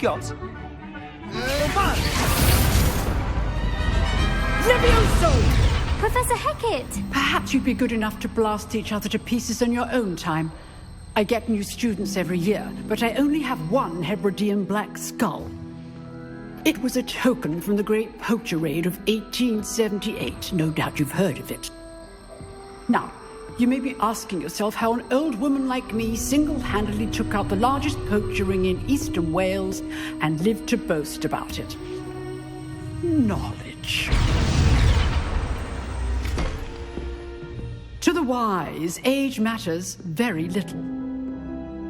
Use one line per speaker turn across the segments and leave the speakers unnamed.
got?
Levioso!
Professor Hecat!
Perhaps you'd be good enough to blast each other to pieces on your own time. I get new students every year, but I only have one Hebridean black skull. It was a token from the Great Poacher Raid of 1878. No doubt you've heard of it. Now, you may be asking yourself how an old woman like me single-handedly took out the largest poacher ring in eastern Wales and lived to boast about it. Knowledge. To the wise, age matters very little.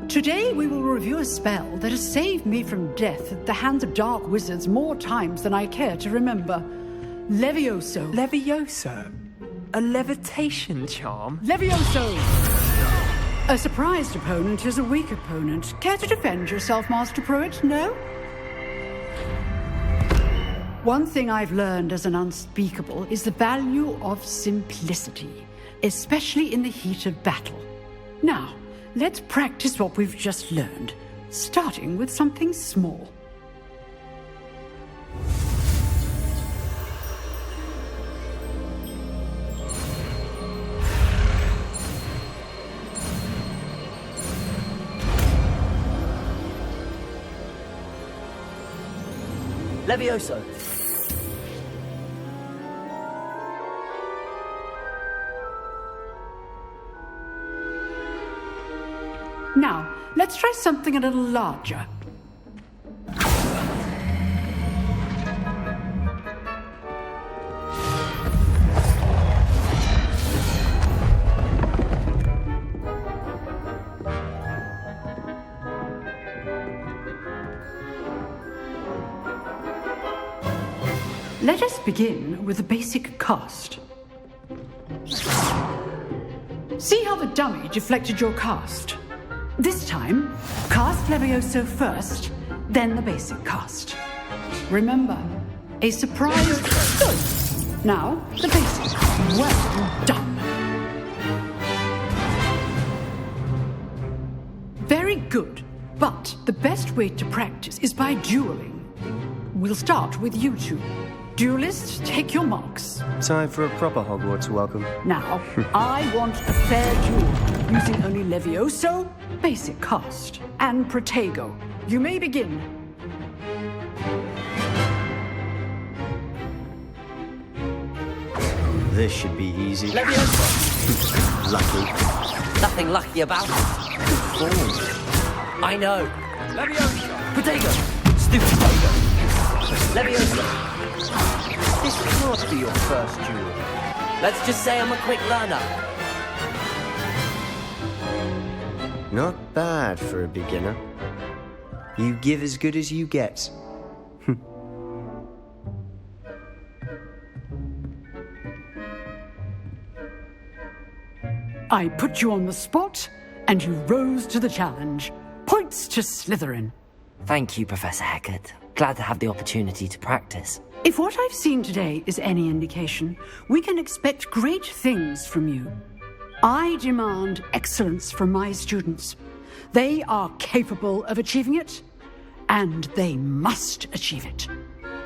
Today we will review a spell that has saved me from death at the hands of dark wizards more times than I care to remember. Levioso.
Levioso? A levitation charm?
Levioso! A surprised opponent is a weak opponent. Care to defend yourself, Master Pruitt? No? One thing I've learned as an unspeakable is the value of simplicity, especially in the heat of battle. Now, let's practice what we've just learned, starting with something small.
Levioso.
Now, let's try something a little larger. Let us begin with the basic cast. See how the dummy deflected your cast? This time, cast Levioso first, then the basic cast. Remember, a surprise... Good. Now, the basic. Well done. Very good. But the best way to practice is by dueling. We'll start with you two. Duelists, take your marks.
Time for a proper Hogwarts welcome.
Now, I want a fair duel, using only Levioso, basic cast, and Protego. You may begin.
This should be easy.
Levioso!
Lucky.
Nothing lucky about it.
Good form.
I know.
Levioso!
Protego! Stupid Protego! Levioso!
This can't be your first duel.
Let's just say I'm a quick learner.
Not bad for a beginner. You give as good as you get.
I put you on the spot, and you rose to the challenge. Points to Slytherin.
Thank you, Professor Hecat. Glad to have the opportunity to practice.
If what I've seen today is any indication, we can expect great things from you. I demand excellence from my students. They are capable of achieving it, and they must achieve it.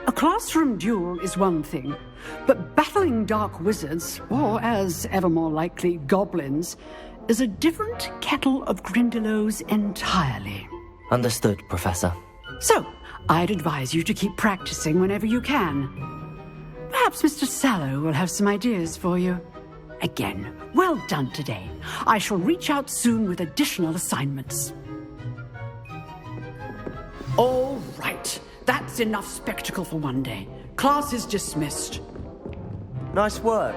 A classroom duel is one thing, but battling dark wizards, or as ever more likely, goblins, is a different kettle of Grindylows entirely.
Understood, Professor.
So, I'd advise you to keep practicing whenever you can. Perhaps Mr. Sallow will have some ideas for you. Again, well done today. I shall reach out soon with additional assignments. All right. That's enough spectacle for one day. Class is dismissed.
Nice work.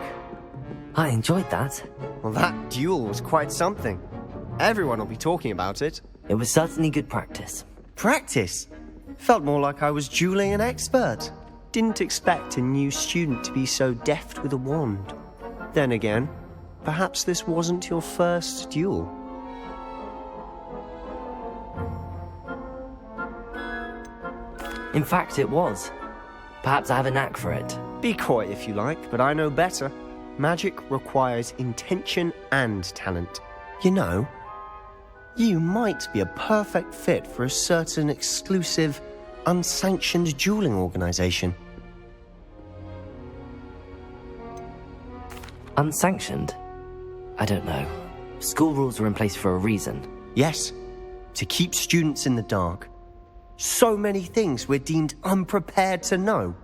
I enjoyed that.
Well, that duel was quite something. Everyone will be talking about it.
It was certainly good practice.
Practice? Felt more like I was dueling an expert. Didn't expect a new student to be so deft with a wand. Then again, perhaps this wasn't your first duel.
In fact, it was. Perhaps I have a knack for it.
Be coy if you like, but I know better. Magic requires intention and talent. You know, you might be a perfect fit for a certain exclusive unsanctioned dueling organization.
Unsanctioned? I don't know. School rules are in place for a reason.
Yes, to keep students in the dark. So many things we're deemed unprepared to know.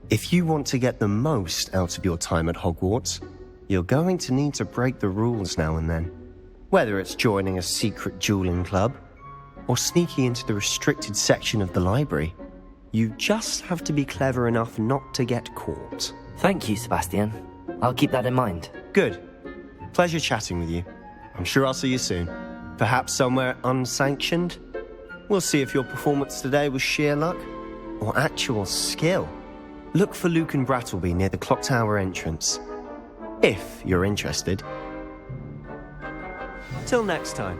If you want to get the most out of your time at Hogwarts, you're going to need to break the rules now and then. Whether it's joining a secret dueling club, or sneaking into the restricted section of the library, you just have to be clever enough not to get caught.
Thank you, Sebastian. I'll keep that in mind.
Good. Pleasure chatting with you. I'm sure I'll see you soon. Perhaps somewhere unsanctioned? We'll see if your performance today was sheer luck or actual skill. Look for Luke and Brattleby near the clock tower entrance. If you're interested. Till next time.